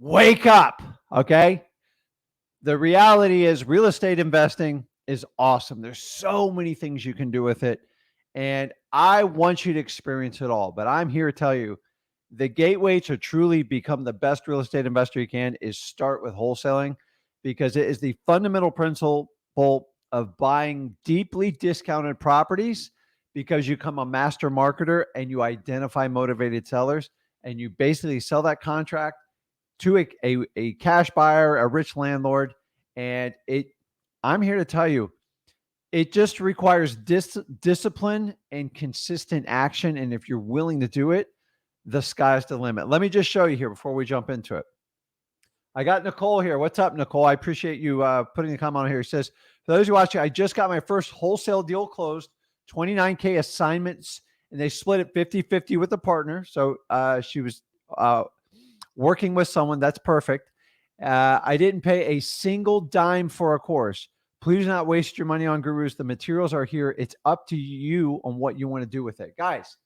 wake up. Okay. The reality is real estate investing is awesome. There's so many things you can do with it. And I want you to experience it all. But I'm here to tell you the gateway to truly become the best real estate investor you can is start with wholesaling, because it is the fundamental principle of buying deeply discounted properties, because you become a master marketer and you identify motivated sellers and you basically sell that contract to a cash buyer, a rich landlord. And I'm here to tell you, it just requires discipline and consistent action. And if you're willing to do it, the sky's the limit. Let me just show you here before we jump into it. I got Nicole here. What's up, Nicole? I appreciate you putting the comment on here. It says, for those who watching, I just got my first wholesale deal closed, 29K assignments, and they split it 50-50 with a partner. So she was working with someone. That's perfect. I didn't pay a single dime for a course. Please do not waste your money on gurus. The materials are here. It's up to you on what you want to do with it. Guys,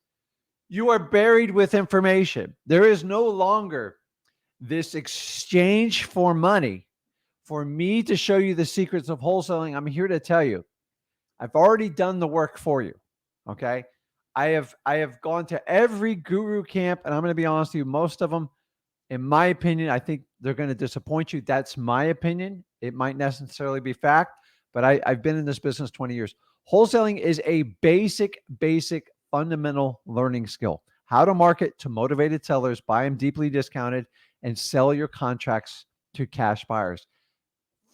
you are buried with information. There is no longer this exchange for money for me to show you the secrets of wholesaling. I'm here to tell you, I've already done the work for you. Okay. I have gone to every guru camp, and I'm going to be honest with you, most of them, in my opinion, I think they're going to disappoint you. That's my opinion. It might necessarily be fact, but I've been in this business 20 years. Wholesaling is a basic fundamental learning skill. How to market to motivated sellers, buy them deeply discounted, and sell your contracts to cash buyers.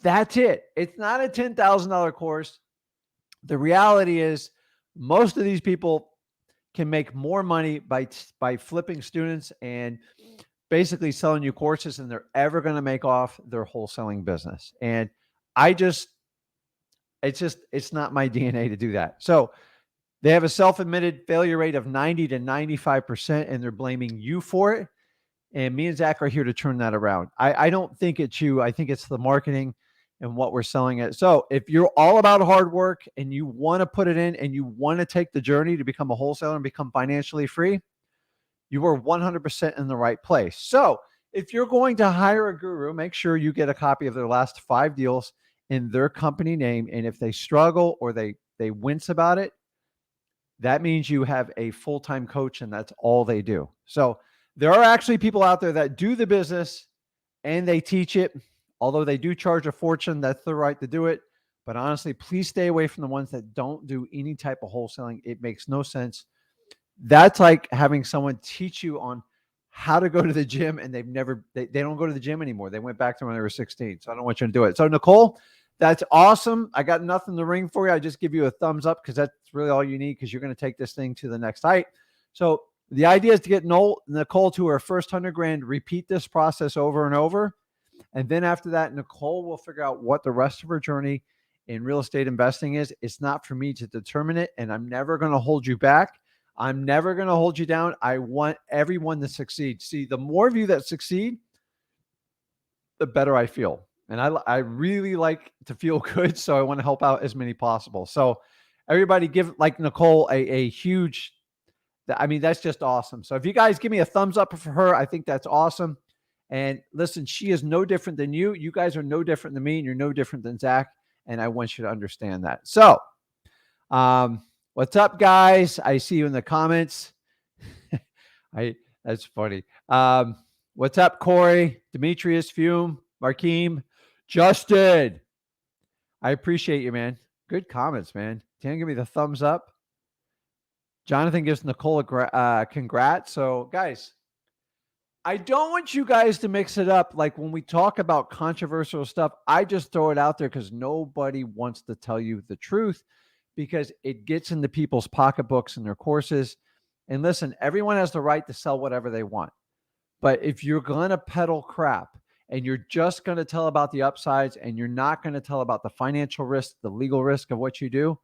That's it. It's not a $10,000 course. The reality is most of these people can make more money by flipping students and basically selling you courses than they're ever going to make off their wholesaling business. And it's not my DNA to do that. So they have a self-admitted failure rate of 90 to 95%, and they're blaming you for it. And me and Zach are here to turn that around. I don't think it's you. I think it's the marketing and what we're selling it. So if you're all about hard work and you want to put it in and you want to take the journey to become a wholesaler and become financially free, you are 100% in the right place. So if you're going to hire a guru, make sure you get a copy of their last 5 deals in their company name. And if they struggle or they wince about it, that means you have a full-time coach and that's all they do. So there are actually people out there that do the business and they teach it. Although they do charge a fortune, that's their right to do it. But honestly, please stay away from the ones that don't do any type of wholesaling. It makes no sense. That's like having someone teach you on how to go to the gym and they don't go to the gym anymore. They went back to when they were 16. So I don't want you to do it. So Nicole, that's awesome. I got nothing to ring for you. I just give you a thumbs up because that's really all you need, because you're going to take this thing to the next height. So the idea is to get Nicole to her first 100 grand, repeat this process over and over. And then after that, Nicole will figure out what the rest of her journey in real estate investing is. It's not for me to determine it, and I'm never going to hold you back. I'm never going to hold you down. I want everyone to succeed. See, the more of you that succeed, the better I feel. And I really like to feel good, so I want to help out as many possible. So everybody give like Nicole a huge, I mean, that's just awesome. So if you guys give me a thumbs up for her, I think that's awesome. And listen, she is no different than you. You guys are no different than me, and you're no different than Zach. And I want you to understand that. So, what's up, guys? I see you in the comments. That's funny. What's up, Corey, Demetrius, Fume, Markeem, Justin? I appreciate you, man. Good comments, man. Can you give me the thumbs up? Jonathan gives Nicole a congrats. So, guys, I don't want you guys to mix it up. Like when we talk about controversial stuff, I just throw it out there because nobody wants to tell you the truth, because it gets into people's pocketbooks and their courses. And listen, everyone has the right to sell whatever they want. But if you're going to peddle crap and you're just going to tell about the upsides and you're not going to tell about the financial risk, the legal risk of what you do,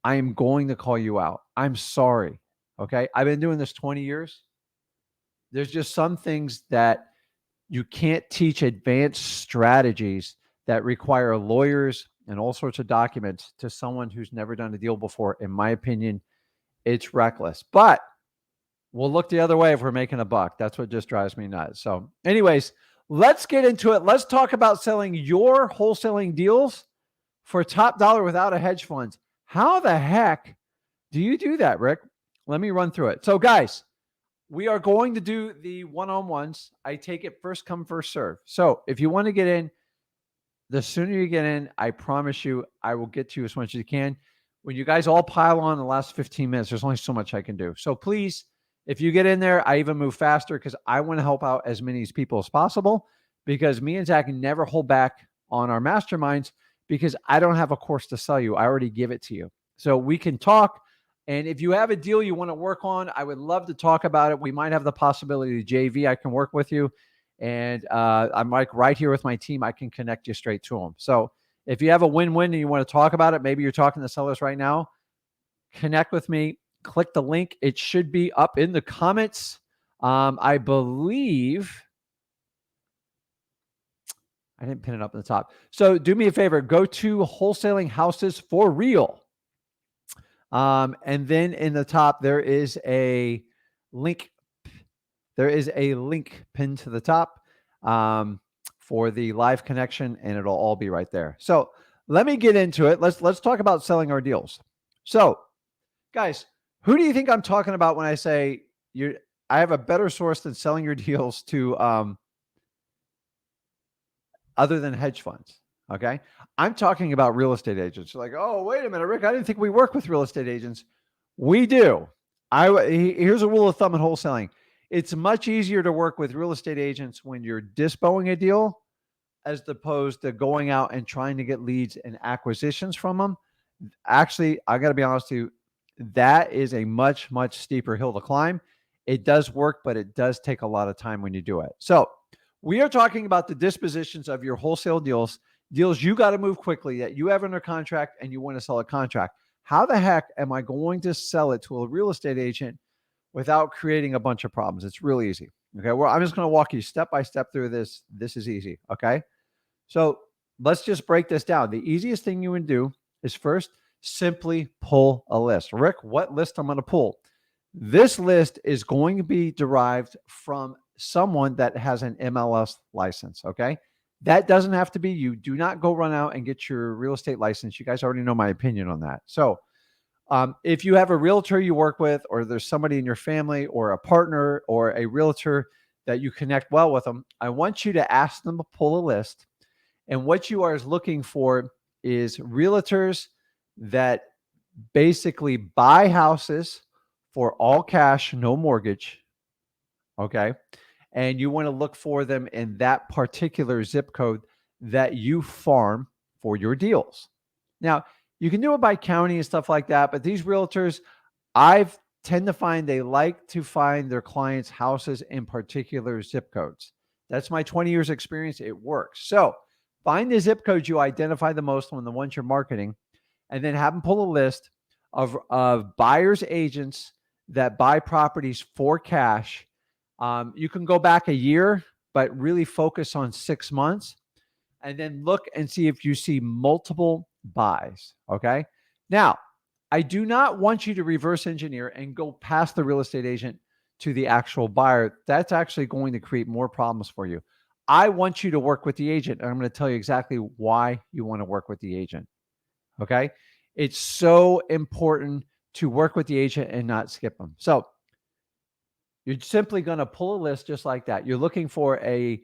I am going to call you out. I'm sorry. Okay. I've been doing this 20 years. There's just some things that you can't teach advanced strategies that require lawyers and all sorts of documents to someone who's never done a deal before. In my opinion, it's reckless. But we'll look the other way if we're making a buck. That's what just drives me nuts. So anyways, let's get into it. Let's talk about selling your wholesaling deals for top dollar without a hedge fund. How the heck do you do that, Rick? Let me run through it. So, guys, we are going to do the one-on-ones. I take it first come, first serve. So if you want to get in, the sooner you get in, I promise you, I will get to you as much as you can. When you guys all pile on in the last 15 minutes, there's only so much I can do. So please, if you get in there, I even move faster because I want to help out as many people as possible, because me and Zach never hold back on our masterminds because I don't have a course to sell you. I already give it to you. So we can talk. And if you have a deal you want to work on, I would love to talk about it. We might have the possibility of JV. I can work with you. And I'm like right here with my team. I can connect you straight to them. So if you have a win-win and you want to talk about it, maybe you're talking to sellers right now, connect with me. Click the link. It should be up in the comments. I believe I didn't pin it up in the top. So do me a favor. Go to Wholesaling Houses for Real. And then in the top, there is a link. There is a link pinned to the top for the live connection, and it'll all be right there. So let me get into it. Let's talk about selling our deals. So, guys, who do you think I'm talking about when I say I have a better source than selling your deals to other than hedge funds? Okay, I'm talking about real estate agents. You're like, oh, wait a minute, Rick, I didn't think we work with real estate agents. We do. Here's a rule of thumb in wholesaling. It's much easier to work with real estate agents when you're dispoing a deal as opposed to going out and trying to get leads and acquisitions from them. Actually, I got to be honest with you, that is a much, much steeper hill to climb. It does work, but it does take a lot of time when you do it. So we are talking about the dispositions of your wholesale deals you got to move quickly that you have under contract and you want to sell a contract. How the heck am I going to sell it to a real estate agent without creating a bunch of problems? It's really easy. Okay. Well, I'm just going to walk you step by step through this. This is easy. Okay. So let's just break this down. The easiest thing you would do is first simply pull a list. Rick, what list I'm going to pull? This list is going to be derived from someone that has an MLS license. Okay. That doesn't have to be you. Do not go run out and get your real estate license. You guys already know my opinion on that. So if you have a realtor you work with, or there's somebody in your family or a partner or a realtor that you connect well with them, I want you to ask them to pull a list. And what you are looking for is realtors that basically buy houses for all cash, no mortgage. Okay. And you want to look for them in that particular zip code that you farm for your deals. Now, you can do it by county and stuff like that, but these realtors, I tend to find they like to find their clients' houses in particular zip codes. That's my 20 years experience. It works. So find the zip codes you identify the most on the ones you're marketing, and then have them pull a list of buyers agents that buy properties for cash. You can go back a year, but really focus on 6 months, and then look and see if you see multiple buys. Okay. Now, I do not want you to reverse engineer and go past the real estate agent to the actual buyer. That's actually going to create more problems for you. I want you to work with the agent, and I'm going to tell you exactly why you want to work with the agent. Okay. It's so important to work with the agent and not skip them. So you're simply going to pull a list just like that. You're looking for a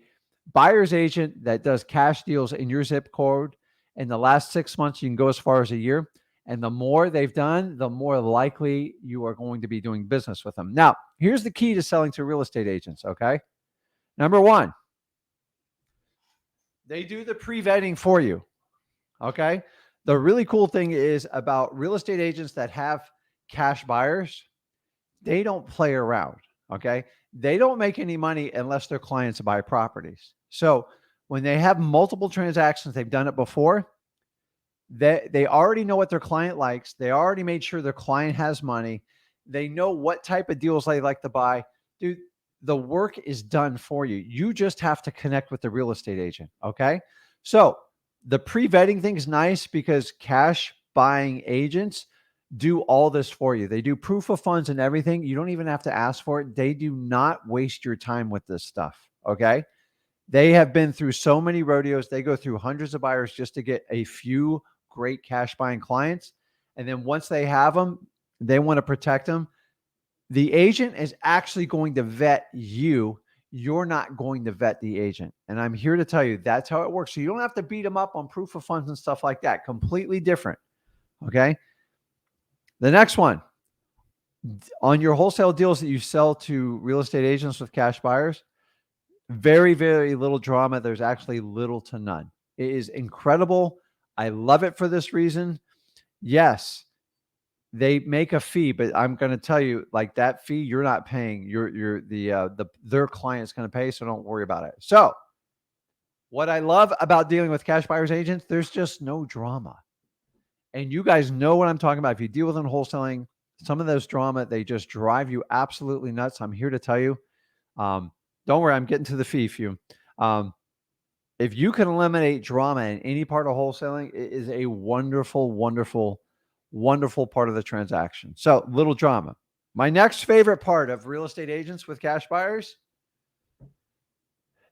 buyer's agent that does cash deals in your zip code. In the last 6 months, you can go as far as a year. And the more they've done, the more likely you are going to be doing business with them. Now, here's the key to selling to real estate agents. Okay. Number one, they do the pre-vetting for you. Okay. The really cool thing is about real estate agents that have cash buyers, they don't play around. Okay. They don't make any money unless their clients buy properties. So when they have multiple transactions, they've done it before. They already know what their client likes. They already made sure their client has money. They know what type of deals they like to buy. Dude, the work is done for you. You just have to connect with the real estate agent. Okay. So the pre-vetting thing is nice because cash buying agents do all this for you. They do proof of funds and everything. You don't even have to ask for it. They do not waste your time with this stuff. Okay. They have been through so many rodeos. They go through hundreds of buyers just to get a few great cash buying clients. And then once they have them, they want to protect them. The agent is actually going to vet you. You're not going to vet the agent. And I'm here to tell you that's how it works. So you don't have to beat them up on proof of funds and stuff like that. Completely different. Okay. The next one, on your wholesale deals that you sell to real estate agents with cash buyers, very, very little drama. There's actually little to none. It is incredible. I love it for this reason. Yes, they make a fee, but I'm going to tell you, like, that fee you're not paying. Their client's going to pay, so don't worry about it. So, what I love about dealing with cash buyers agents, there's just no drama. And you guys know what I'm talking about. If you deal with them wholesaling, some of those drama, they just drive you absolutely nuts. I'm here to tell you. Don't worry, I'm getting to the fee fume. If you can eliminate drama in any part of wholesaling, it is a wonderful, wonderful, wonderful part of the transaction. So, little drama. My next favorite part of real estate agents with cash buyers,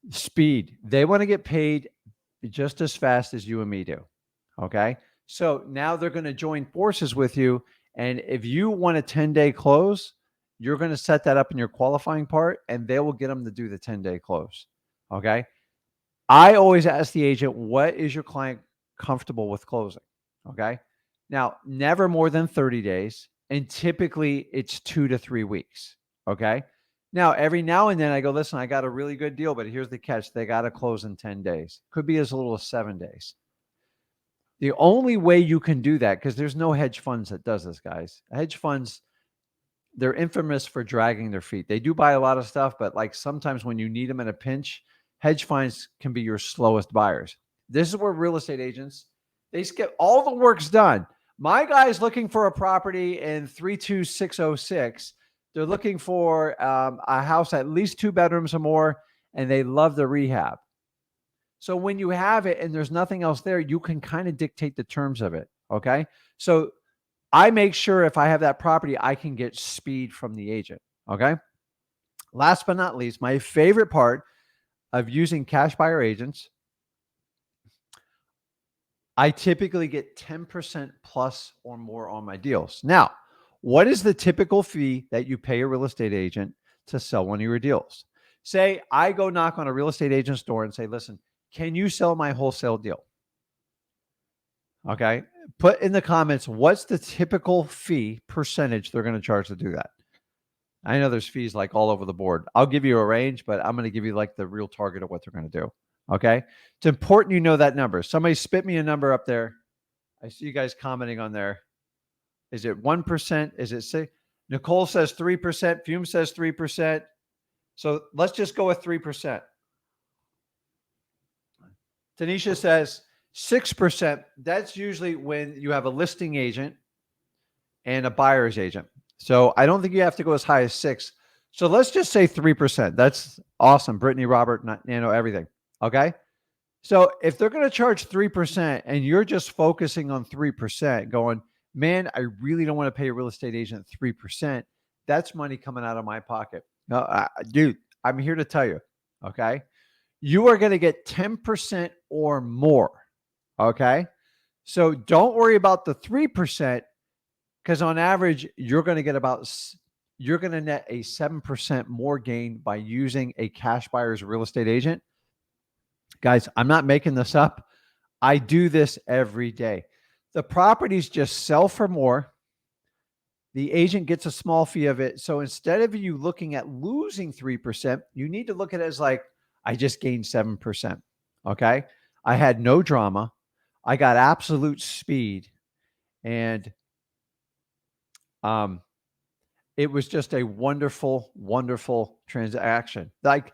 speed. They want to get paid just as fast as you and me do. Okay. So now they're going to join forces with you. And if you want a 10-day close, you're going to set that up in your qualifying part and they will get them to do the 10-day close. Okay. I always ask the agent, what is your client comfortable with closing? Okay. Now, never more than 30 days. And typically it's 2 to 3 weeks. Okay. Now, every now and then I go, listen, I got a really good deal, but here's the catch. They got to close in 10 days. Could be as little as 7 days. The only way you can do that, because there's no hedge funds that does this, guys. Hedge funds, they're infamous for dragging their feet. They do buy a lot of stuff, but like sometimes when you need them in a pinch, hedge funds can be your slowest buyers. This is where real estate agents, they skip all the work's done. My guy's looking for a property in 32606. They're looking for a house at least 2 bedrooms or more, and they love the rehab. So when you have it and there's nothing else there, you can kind of dictate the terms of it. Okay. So I make sure if I have that property, I can get speed from the agent. Okay. Last but not least, my favorite part of using cash buyer agents, I typically get 10% plus or more on my deals. Now, what is the typical fee that you pay a real estate agent to sell one of your deals? Say I go knock on a real estate agent's door and say, listen, can you sell my wholesale deal? Okay. Put in the comments, what's the typical fee percentage they're going to charge to do that? I know there's fees like all over the board. I'll give you a range, but I'm going to give you like the real target of what they're going to do. Okay. It's important you know that number. Somebody spit me a number up there. I see you guys commenting on there. Is it 1%? Is it 6? Nicole says 3%. Fume says 3%. So let's just go with 3%. Tanisha says 6%. That's usually when you have a listing agent and a buyer's agent. So I don't think you have to go as high as 6. So let's just say 3%. That's awesome. Brittany, Robert, Nano, everything. Okay. So if they're going to charge 3% and you're just focusing on 3%, going, man, I really don't want to pay a real estate agent 3%. That's money coming out of my pocket. No, dude, I'm here to tell you. Okay. You are going to get 10% or more. Okay. So don't worry about the 3%, because on average, you're going to net a 7% more gain by using a cash buyer's real estate agent. Guys, I'm not making this up. I do this every day. The properties just sell for more. The agent gets a small fee of it. So instead of you looking at losing 3%, you need to look at it as like, I just gained 7%. Okay. I had no drama. I got absolute speed. And it was just a wonderful, wonderful transaction. Like,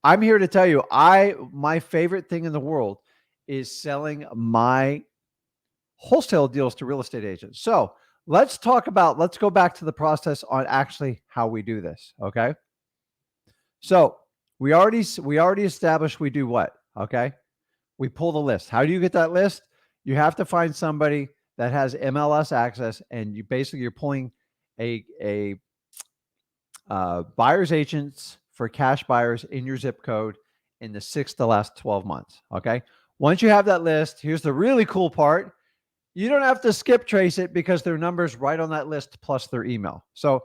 I'm here to tell you, my favorite thing in the world is selling my wholesale deals to real estate agents. So let's go back to the process on actually how we do this. Okay. So we already established we do what? Okay. We pull the list. How do you get that list? You have to find somebody that has MLS access, and you're pulling a buyer's agents for cash buyers in your zip code, in the 6 to last 12 months. Okay. Once you have that list, here's the really cool part. You don't have to skip trace it because their number's right on that list plus their email. So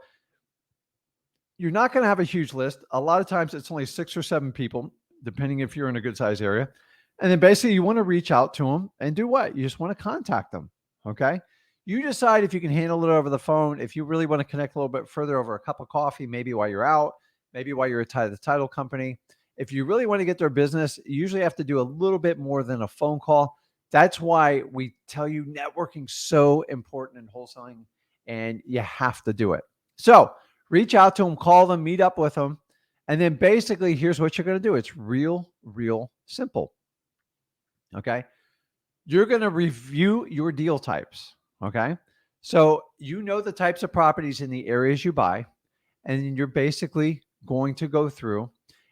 you're not going to have a huge list. A lot of times it's only 6 or 7 people, depending if you're in a good size area. And then basically you want to reach out to them and do what? You just want to contact them. Okay. You decide if you can handle it over the phone. If you really want to connect a little bit further over a cup of coffee, maybe while you're out, maybe while you're at the title company. If you really want to get their business, you usually have to do a little bit more than a phone call. That's why we tell you networking's so important in wholesaling and you have to do it. So reach out to them, call them, meet up with them. And then basically, here's what you're going to do. It's real simple. Okay. You're going to review your deal types. Okay. So you know the types of properties in the areas you buy, and you're basically going to go through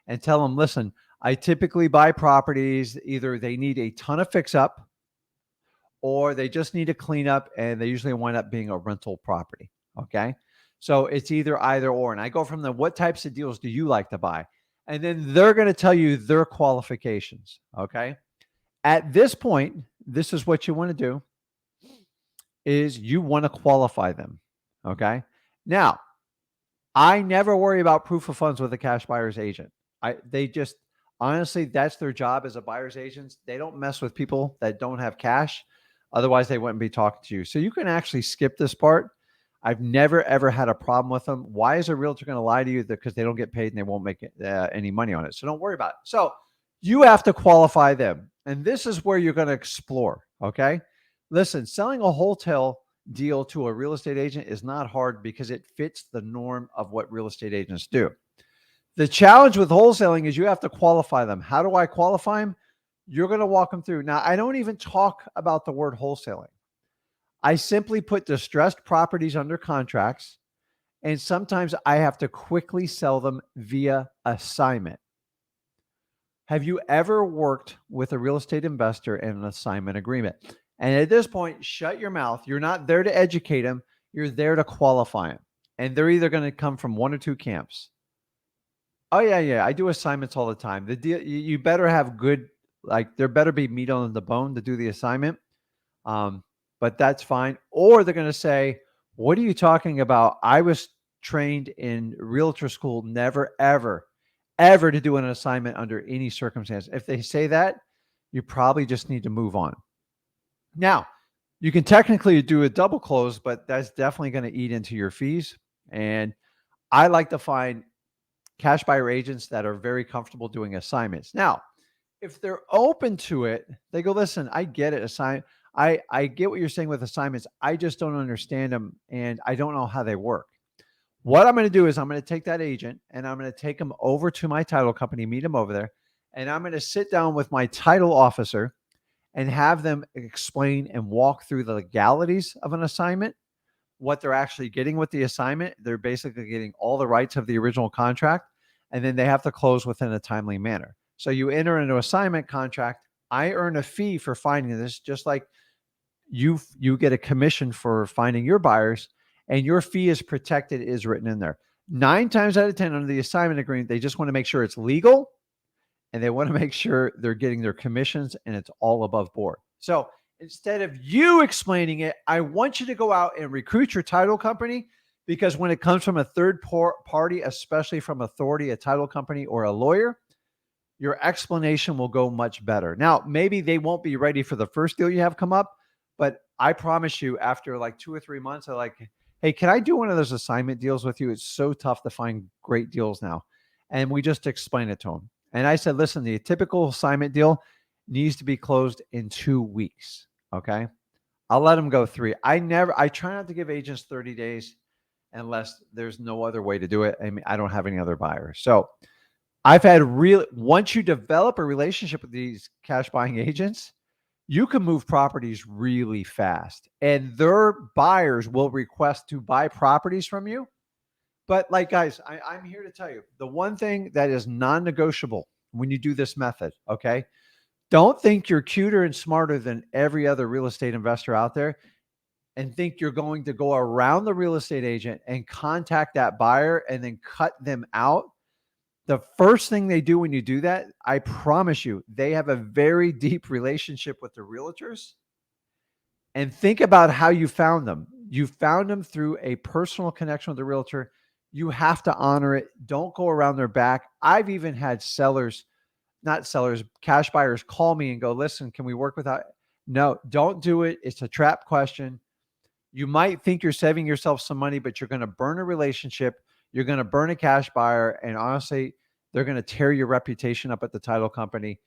and tell them, listen, I typically buy properties, either they need a ton of fix up or they just need a clean up, and they usually wind up being a rental property. Okay. So it's either or. And I go from the what types of deals do you like to buy? And then they're going to tell you their qualifications. Okay. At this point, this is what you want to do is you want to qualify them. Okay. Now, I never worry about proof of funds with a cash buyer's agent. They just honestly, that's their job as a buyer's agent. They don't mess with people that don't have cash. Otherwise, they wouldn't be talking to you. So you can actually skip this part. I've never, ever had a problem with them. Why is a realtor going to lie to you? Because they don't get paid and they won't make any money on it. So don't worry about it. So you have to qualify them. And this is where you're going to explore. Okay. Listen, selling a wholesale deal to a real estate agent is not hard because it fits the norm of what real estate agents do. The challenge with wholesaling is you have to qualify them. How do I qualify them? You're going to walk them through. Now, I don't even talk about the word wholesaling. I simply put distressed properties under contracts, and sometimes I have to quickly sell them via assignment. Have you ever worked with a real estate investor in an assignment agreement? And at this point, shut your mouth. You're not there to educate them. You're there to qualify them. And they're either going to come from one or two camps. Oh, yeah. I do assignments all the time. The deal, you better have good, like there better be meat on the bone to do the assignment. But that's fine. Or they're going to say, what are you talking about? I was trained in realtor school, never, ever to do an assignment under any circumstance. If they say that, you probably just need to move on. Now, you can technically do a double close, but that's definitely going to eat into your fees. And I like to find cash buyer agents that are very comfortable doing assignments. Now, if they're open to it, they go, listen, I get it. I get what you're saying with assignments. I just don't understand them and I don't know how they work. What I'm going to do is I'm going to take that agent and I'm going to take them over to my title company, meet them over there, and I'm going to sit down with my title officer and have them explain and walk through the legalities of an assignment, what they're actually getting with the assignment. They're basically getting all the rights of the original contract, and then they have to close within a timely manner. So you enter into assignment contract. I earn a fee for finding this, just like you get a commission for finding your buyers, and your fee is protected, is written in there. 9 times out of 10 under the assignment agreement, they just want to make sure it's legal and they want to make sure they're getting their commissions and it's all above board. So instead of you explaining it, I want you to go out and recruit your title company, because when it comes from a third party, especially from authority, a title company or a lawyer, your explanation will go much better. Now, maybe they won't be ready for the first deal you have come up, but I promise you after like 2 or 3 months, they're like, hey, can I do one of those assignment deals with you? It's so tough to find great deals now. And we just explain it to them. And I said, listen, the typical assignment deal needs to be closed in 2 weeks. Okay. I'll let them go 3. I try not to give agents 30 days unless there's no other way to do it. I mean, I don't have any other buyers. So I've had once you develop a relationship with these cash buying agents, you can move properties really fast, and their buyers will request to buy properties from you. But like, guys, I'm here to tell you the one thing that is non-negotiable when you do this method. Okay. Don't think you're cuter and smarter than every other real estate investor out there and think you're going to go around the real estate agent and contact that buyer and then cut them out. The first thing they do when you do that, I promise you, they have a very deep relationship with the realtors. And think about how you found them. You found them through a personal connection with the realtor. You have to honor it. Don't go around their back. I've even had cash buyers call me and go, listen, can we work without? No, don't do it. It's a trap question. You might think you're saving yourself some money, but you're going to burn a relationship. You're going to burn a cash buyer. And honestly, they're going to tear your reputation up at the title company.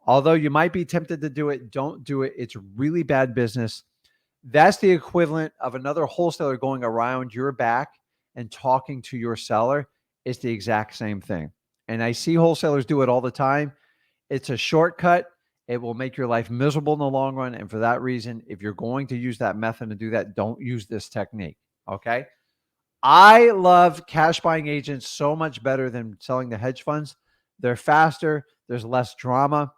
Although you might be tempted to do it, don't do it. It's really bad business. That's the equivalent of another wholesaler going around your back and talking to your seller. It's the exact same thing. And I see wholesalers do it all the time. It's a shortcut. It will make your life miserable in the long run. And for that reason, if you're going to use that method to do that, don't use this technique. Okay. I love cash buying agents so much better than selling the hedge funds. They're faster. There's less drama.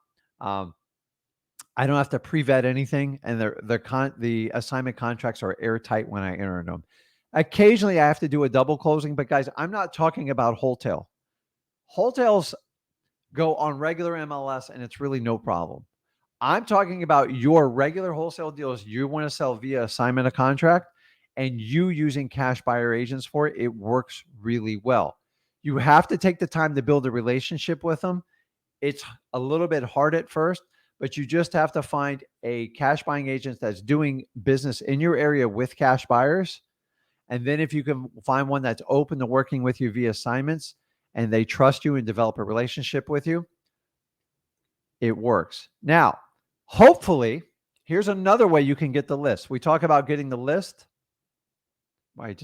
I don't have to pre-vet anything, and the assignment contracts are airtight when I enter them. Occasionally, I have to do a double closing, but guys, I'm not talking about wholesale. Wholesales go on regular MLS, and it's really no problem. I'm talking about your regular wholesale deals you want to sell via assignment of contract, and you using cash buyer agents for it. It works really well. You have to take the time to build a relationship with them. It's a little bit hard at first, but you just have to find a cash buying agent that's doing business in your area with cash buyers. And then if you can find one that's open to working with you via assignments and they trust you and develop a relationship with you, it works. Now, hopefully, here's another way you can get the list. We talk about getting the list. I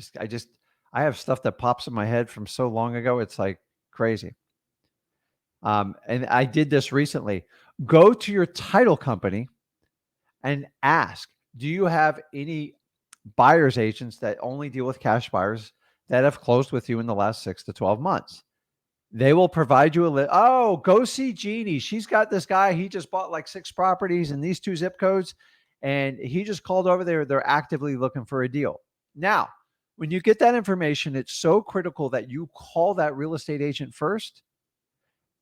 have stuff that pops in my head from so long ago. It's like crazy. And I did this recently. Go to your title company and ask, do you have any buyer's agents that only deal with cash buyers that have closed with you in the last 6 to 12 months? They will provide you a list. Oh, go see Jeannie. She's got this guy. He just bought like 6 properties in these 2 zip codes, and he just called over there. They're actively looking for a deal. Now, when you get that information, it's so critical that you call that real estate agent first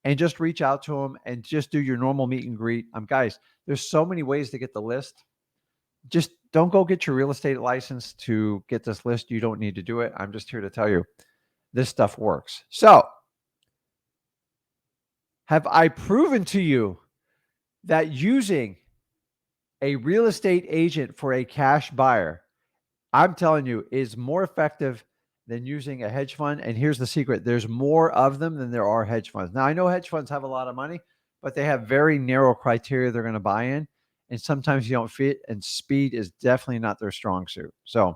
and just reach out to them and just do your normal meet and greet. Guys, there's so many ways to get the list. Just don't go get your real estate license to get this list. You don't need to do it. I'm just here to tell you this stuff works. So, have I proven to you that using a real estate agent for a cash buyer, I'm telling you, is more effective than using a hedge fund? And here's the secret. There's more of them than there are hedge funds. Now, I know hedge funds have a lot of money, but they have very narrow criteria they're going to buy in. And sometimes you don't fit, and speed is definitely not their strong suit. So